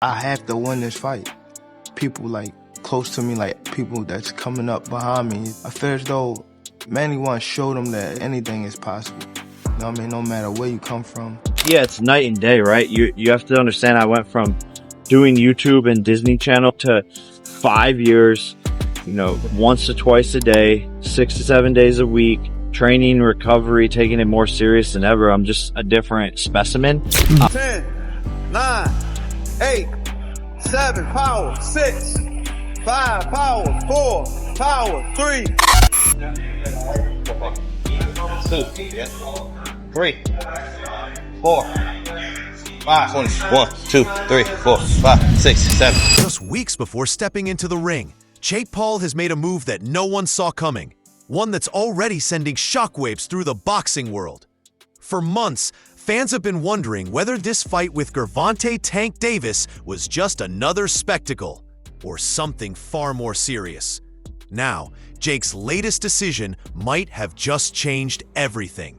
I have to win this fight. People like close to me, like people that's coming up behind me, I feel as though Manny want to show them that anything is possible. You know what I mean? No matter where you come from. Yeah, it's night and day, right? You have to understand, I went from doing YouTube and Disney Channel to 5 years, once to twice a day, 6 to 7 days a week, training, recovery, taking it more serious than ever. I'm just a different specimen. 10, 9, 8, 7, power, 6, 5, power, 4, power, 3, 2, 3, 4, 5, 1, 2, 3, 4, 5, 6, 7. Just weeks before stepping into the ring, Jake Paul has made a move that no one saw coming, one that's already sending shockwaves through the boxing world. For months, fans have been wondering whether this fight with Gervonta "Tank" Davis was just another spectacle or something far more serious. Now, Jake's latest decision might have just changed everything.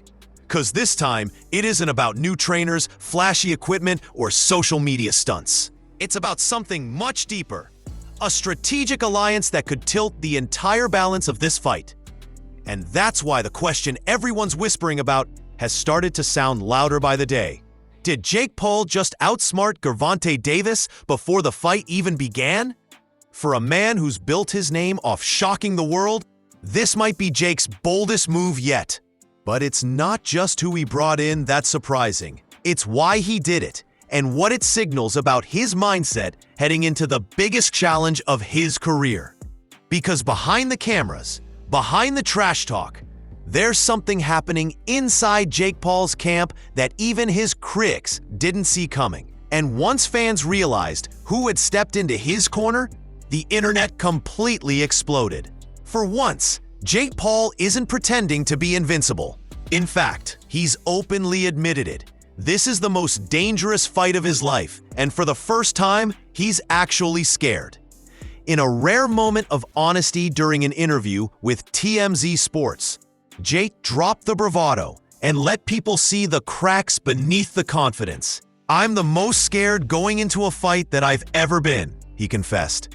'Cause this time, it isn't about new trainers, flashy equipment, or social media stunts. It's about something much deeper. A strategic alliance that could tilt the entire balance of this fight. And that's why the question everyone's whispering about has started to sound louder by the day. Did Jake Paul just outsmart Gervonta Davis before the fight even began? For a man who's built his name off shocking the world, this might be Jake's boldest move yet. But it's not just who he brought in that's surprising. It's why he did it, and what it signals about his mindset heading into the biggest challenge of his career. Because behind the cameras, behind the trash talk, there's something happening inside Jake Paul's camp that even his critics didn't see coming. And once fans realized who had stepped into his corner, the internet completely exploded. For once, Jake Paul isn't pretending to be invincible. In fact, he's openly admitted it. This is the most dangerous fight of his life, and for the first time, he's actually scared. In a rare moment of honesty during an interview with TMZ Sports, Jake dropped the bravado and let people see the cracks beneath the confidence. "I'm the most scared going into a fight that I've ever been," he confessed.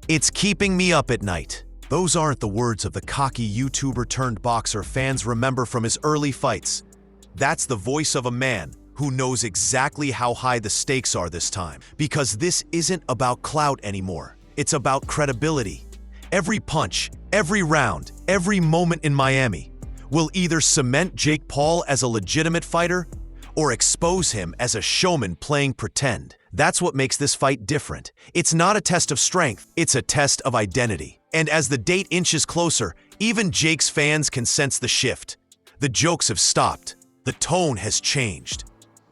"It's keeping me up at night." Those aren't the words of the cocky YouTuber-turned-boxer fans remember from his early fights. That's the voice of a man who knows exactly how high the stakes are this time. Because this isn't about clout anymore. It's about credibility. Every punch, every round, every moment in Miami will either cement Jake Paul as a legitimate fighter or expose him as a showman playing pretend. That's what makes this fight different. It's not a test of strength, it's a test of identity. And as the date inches closer, even Jake's fans can sense the shift. The jokes have stopped. The tone has changed.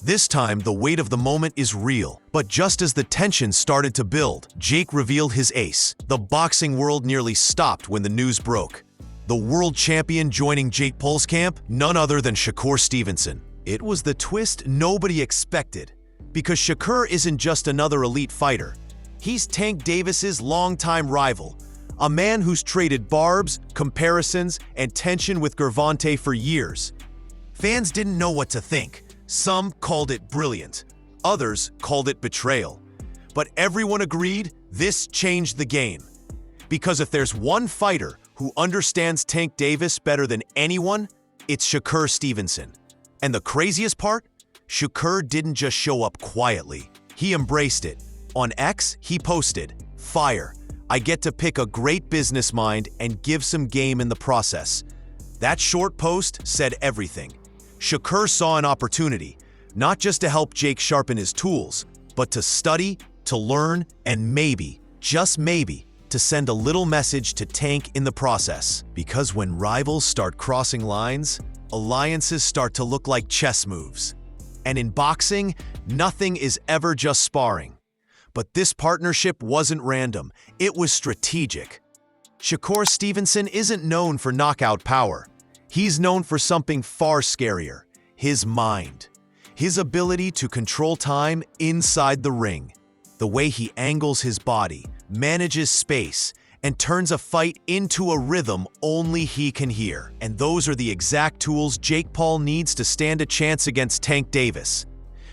This time, the weight of the moment is real. But just as the tension started to build, Jake revealed his ace. The boxing world nearly stopped when the news broke. The world champion joining Jake Paul's camp? None other than Shakur Stevenson. It was the twist nobody expected. Because Shakur isn't just another elite fighter. He's Tank Davis's longtime rival. A man who's traded barbs, comparisons, and tension with Gervonta for years. Fans didn't know what to think. Some called it brilliant. Others called it betrayal. But everyone agreed this changed the game. Because if there's one fighter who understands Tank Davis better than anyone, it's Shakur Stevenson. And the craziest part? Shakur didn't just show up quietly. He embraced it. On X, he posted, "Fire. I get to pick a great business mind and give some game in the process." That short post said everything. Shakur saw an opportunity, not just to help Jake sharpen his tools, but to study, to learn, and maybe, just maybe, to send a little message to Tank in the process. Because when rivals start crossing lines, alliances start to look like chess moves. And in boxing, nothing is ever just sparring. But this partnership wasn't random, it was strategic. Shakur Stevenson isn't known for knockout power. He's known for something far scarier, his mind. His ability to control time inside the ring. The way he angles his body, manages space, and turns a fight into a rhythm only he can hear. And those are the exact tools Jake Paul needs to stand a chance against Tank Davis.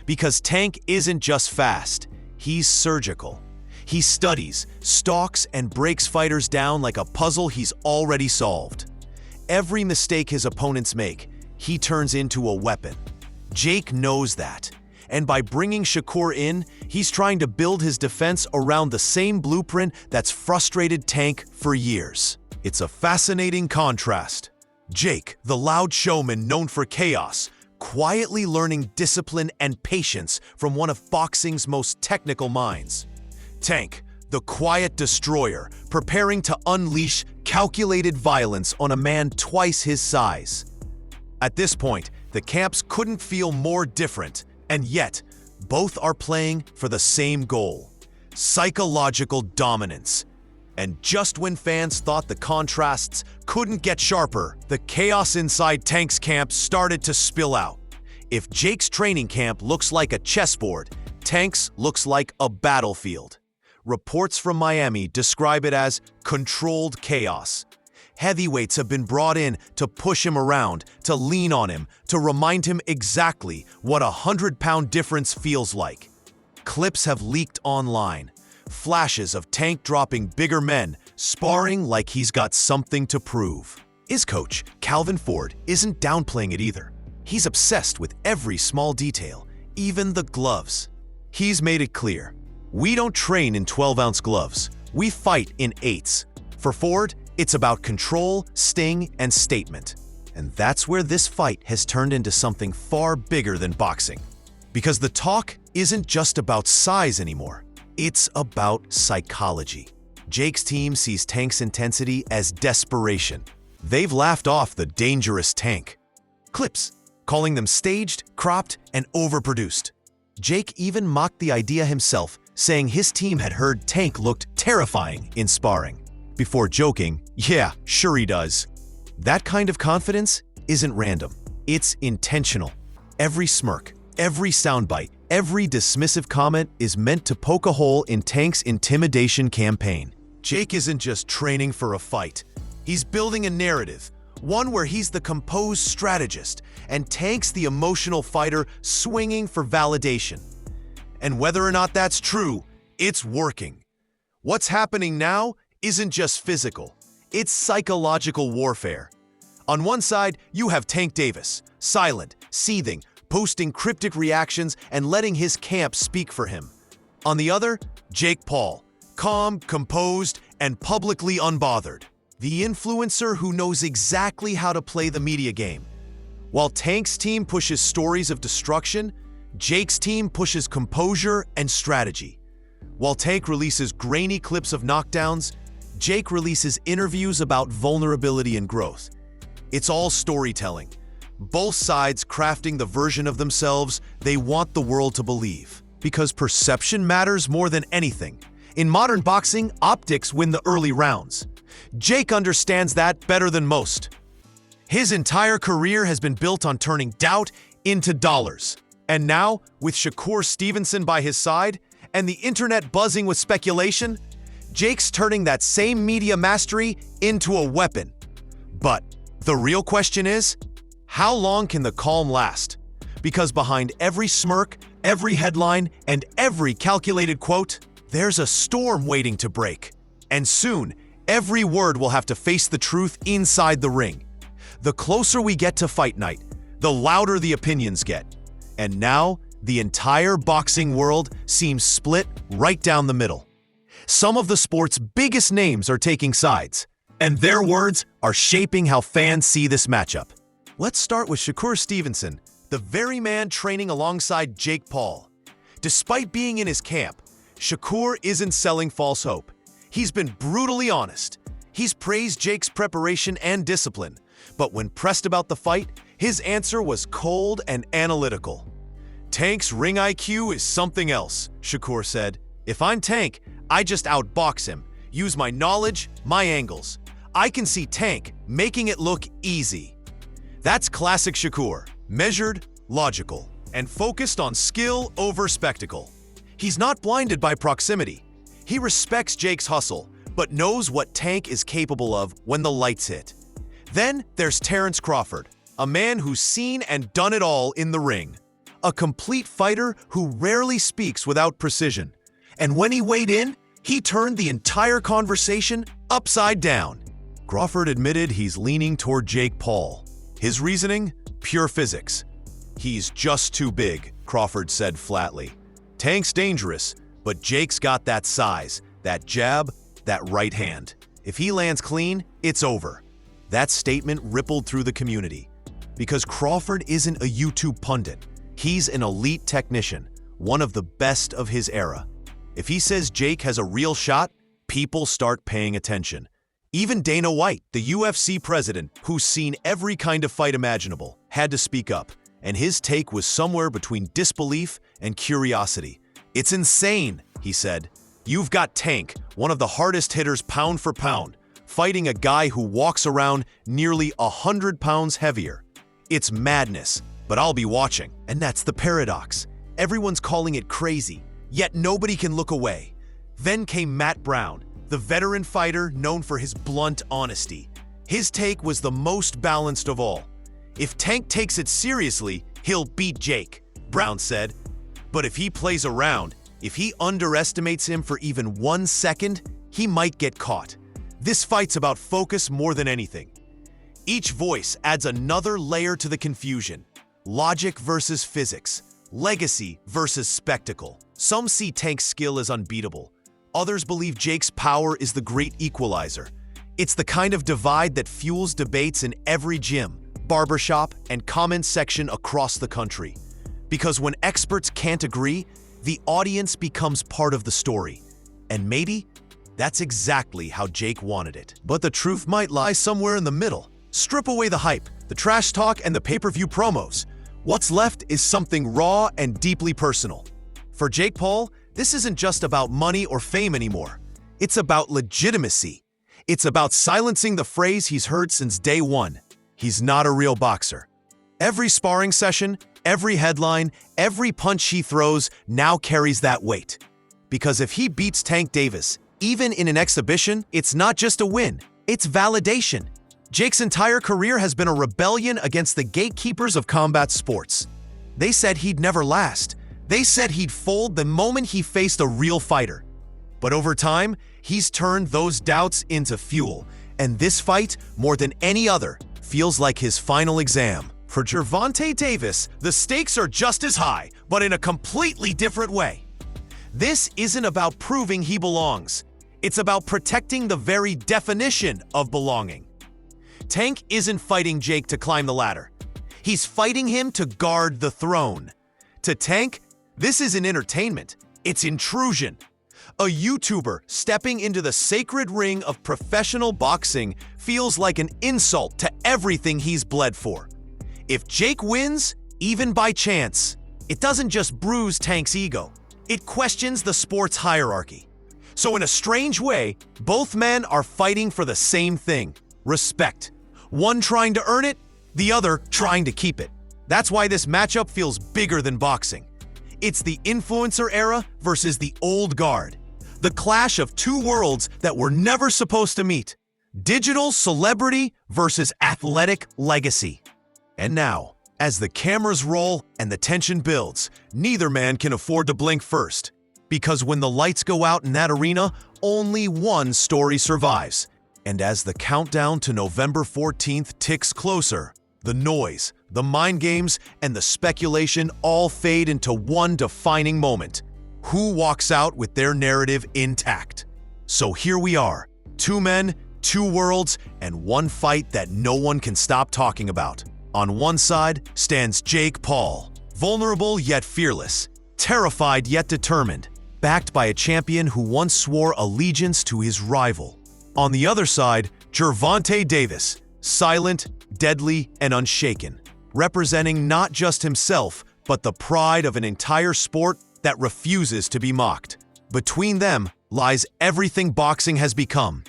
Because Tank isn't just fast, he's surgical. He studies, stalks, and breaks fighters down like a puzzle he's already solved. Every mistake his opponents make, he turns into a weapon. Jake knows that. And by bringing Shakur in, he's trying to build his defense around the same blueprint that's frustrated Tank for years. It's a fascinating contrast. Jake, the loud showman known for chaos, quietly learning discipline and patience from one of boxing's most technical minds. Tank, the quiet destroyer, preparing to unleash calculated violence on a man twice his size. At this point, the camps couldn't feel more different, and yet, both are playing for the same goal: psychological dominance. And just when fans thought the contrasts couldn't get sharper, the chaos inside Tank's camp started to spill out. If Jake's training camp looks like a chessboard, Tank's looks like a battlefield. Reports from Miami describe it as controlled chaos. Heavyweights have been brought in to push him around, to lean on him, to remind him exactly what a 100-pound difference feels like. Clips have leaked online. Flashes of Tank dropping bigger men, sparring like he's got something to prove. His coach, Calvin Ford, isn't downplaying it either. He's obsessed with every small detail, even the gloves. He's made it clear: we don't train in 12-ounce gloves. We fight in 8s. For Ford, it's about control, sting, and statement. And that's where this fight has turned into something far bigger than boxing. Because the talk isn't just about size anymore. It's about psychology. Jake's team sees Tank's intensity as desperation. They've laughed off the dangerous Tank. Clips, calling them staged, cropped, and overproduced. Jake even mocked the idea himself, saying his team had heard Tank looked terrifying in sparring. Before joking, "Yeah, sure he does." That kind of confidence isn't random. It's intentional. Every smirk, every soundbite, every dismissive comment is meant to poke a hole in Tank's intimidation campaign. Jake isn't just training for a fight. He's building a narrative, one where he's the composed strategist and Tank's the emotional fighter swinging for validation. And whether or not that's true, it's working. What's happening now isn't just physical, it's psychological warfare. On one side, you have Tank Davis, silent, seething, posting cryptic reactions and letting his camp speak for him. On the other, Jake Paul, calm, composed, and publicly unbothered. The influencer who knows exactly how to play the media game. While Tank's team pushes stories of destruction, Jake's team pushes composure and strategy. While Tank releases grainy clips of knockdowns, Jake releases interviews about vulnerability and growth. It's all storytelling. Both sides crafting the version of themselves they want the world to believe. Because perception matters more than anything. In modern boxing, optics win the early rounds. Jake understands that better than most. His entire career has been built on turning doubt into dollars. And now, with Shakur Stevenson by his side, and the internet buzzing with speculation, Jake's turning that same media mastery into a weapon. But the real question is, how long can the calm last? Because behind every smirk, every headline, and every calculated quote, there's a storm waiting to break. And soon, every word will have to face the truth inside the ring. The closer we get to fight night, the louder the opinions get. And now, the entire boxing world seems split right down the middle. Some of the sport's biggest names are taking sides, and their words are shaping how fans see this matchup. Let's start with Shakur Stevenson, the very man training alongside Jake Paul. Despite being in his camp, Shakur isn't selling false hope. He's been brutally honest. He's praised Jake's preparation and discipline, but when pressed about the fight, his answer was cold and analytical. "Tank's ring IQ is something else," Shakur said. "If I'm Tank, I just outbox him, use my knowledge, my angles. I can see Tank making it look easy." That's classic Shakur, measured, logical, and focused on skill over spectacle. He's not blinded by proximity. He respects Jake's hustle, but knows what Tank is capable of when the lights hit. Then there's Terrence Crawford, a man who's seen and done it all in the ring. A complete fighter who rarely speaks without precision, And when he weighed in, he turned the entire conversation upside down. Crawford admitted he's leaning toward Jake Paul. His reasoning? Pure physics. "He's just too big," Crawford said flatly. "Tank's dangerous, but Jake's got that size, that jab, that right hand. If he lands clean, it's over." That statement rippled through the community. Because Crawford isn't a YouTube pundit. He's an elite technician, one of the best of his era. If he says Jake has a real shot, people start paying attention. Even Dana White, the UFC president, who's seen every kind of fight imaginable, had to speak up, and his take was somewhere between disbelief and curiosity. "It's insane," he said. "You've got Tank, one of the hardest hitters pound for pound, fighting a guy who walks around nearly 100 pounds heavier. It's madness, but I'll be watching." And that's the paradox. Everyone's calling it crazy, yet nobody can look away. Then came Matt Brown, the veteran fighter known for his blunt honesty. His take was the most balanced of all. "If Tank takes it seriously, he'll beat Jake," Brown said. "But if he plays around, if he underestimates him for even 1 second, he might get caught." This fight's about focus more than anything. Each voice adds another layer to the confusion. Logic versus physics, legacy versus spectacle. Some see Tank's skill as unbeatable. Others believe Jake's power is the great equalizer. It's the kind of divide that fuels debates in every gym, barbershop, and comment section across the country. Because when experts can't agree, the audience becomes part of the story. And maybe that's exactly how Jake wanted it. But the truth might lie somewhere in the middle. Strip away the hype, the trash talk, and the pay-per-view promos. What's left is something raw and deeply personal. For Jake Paul, this isn't just about money or fame anymore. It's about legitimacy. It's about silencing the phrase he's heard since day one. He's not a real boxer. Every sparring session, every headline, every punch he throws now carries that weight. Because if he beats Tank Davis, even in an exhibition, it's not just a win, it's validation. Jake's entire career has been a rebellion against the gatekeepers of combat sports. They said he'd never last. They said he'd fold the moment he faced a real fighter. But over time, he's turned those doubts into fuel. And this fight, more than any other, feels like his final exam. For Gervonta Davis, the stakes are just as high, but in a completely different way. This isn't about proving he belongs. It's about protecting the very definition of belonging. Tank isn't fighting Jake to climb the ladder. He's fighting him to guard the throne. To Tank, this isn't entertainment, it's intrusion. A YouTuber stepping into the sacred ring of professional boxing feels like an insult to everything he's bled for. If Jake wins, even by chance, it doesn't just bruise Tank's ego, it questions the sport's hierarchy. So in a strange way, both men are fighting for the same thing: respect. One trying to earn it, the other trying to keep it. That's why this matchup feels bigger than boxing. It's the influencer era versus the old guard. The clash of two worlds that were never supposed to meet. Digital celebrity versus athletic legacy. And now, as the cameras roll and the tension builds, neither man can afford to blink first. Because when the lights go out in that arena, only one story survives. And as the countdown to November 14th ticks closer, the noise, the mind games, and the speculation all fade into one defining moment. Who walks out with their narrative intact? So here we are, two men, two worlds, and one fight that no one can stop talking about. On one side stands Jake Paul, vulnerable yet fearless, terrified yet determined, backed by a champion who once swore allegiance to his rival. On the other side, Gervonta Davis, silent, deadly, and unshaken, representing not just himself, but the pride of an entire sport that refuses to be mocked. Between them lies everything boxing has become: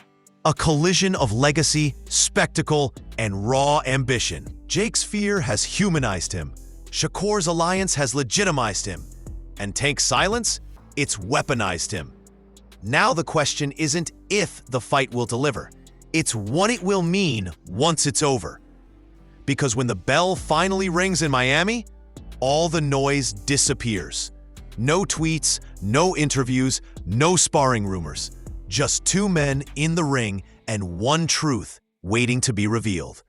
a collision of legacy, spectacle, and raw ambition. Jake's fear has humanized him. Shakur's alliance has legitimized him. And Tank's silence? It's weaponized him. Now the question isn't if the fight will deliver. It's what it will mean once it's over. Because when the bell finally rings in Miami, all the noise disappears. No tweets, no interviews, no sparring rumors. Just two men in the ring and one truth waiting to be revealed.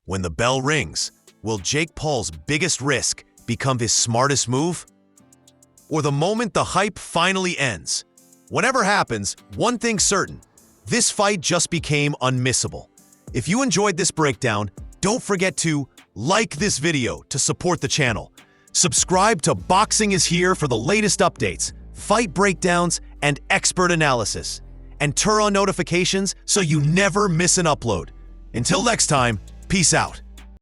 When the bell rings, will Jake Paul's biggest risk become his smartest move? Or the moment the hype finally ends? Whatever happens, one thing's certain. This fight just became unmissable. If you enjoyed this breakdown, don't forget to like this video to support the channel. Subscribe to Boxing is Here for the latest updates, fight breakdowns, and expert analysis. And turn on notifications so you never miss an upload. Until next time, peace out.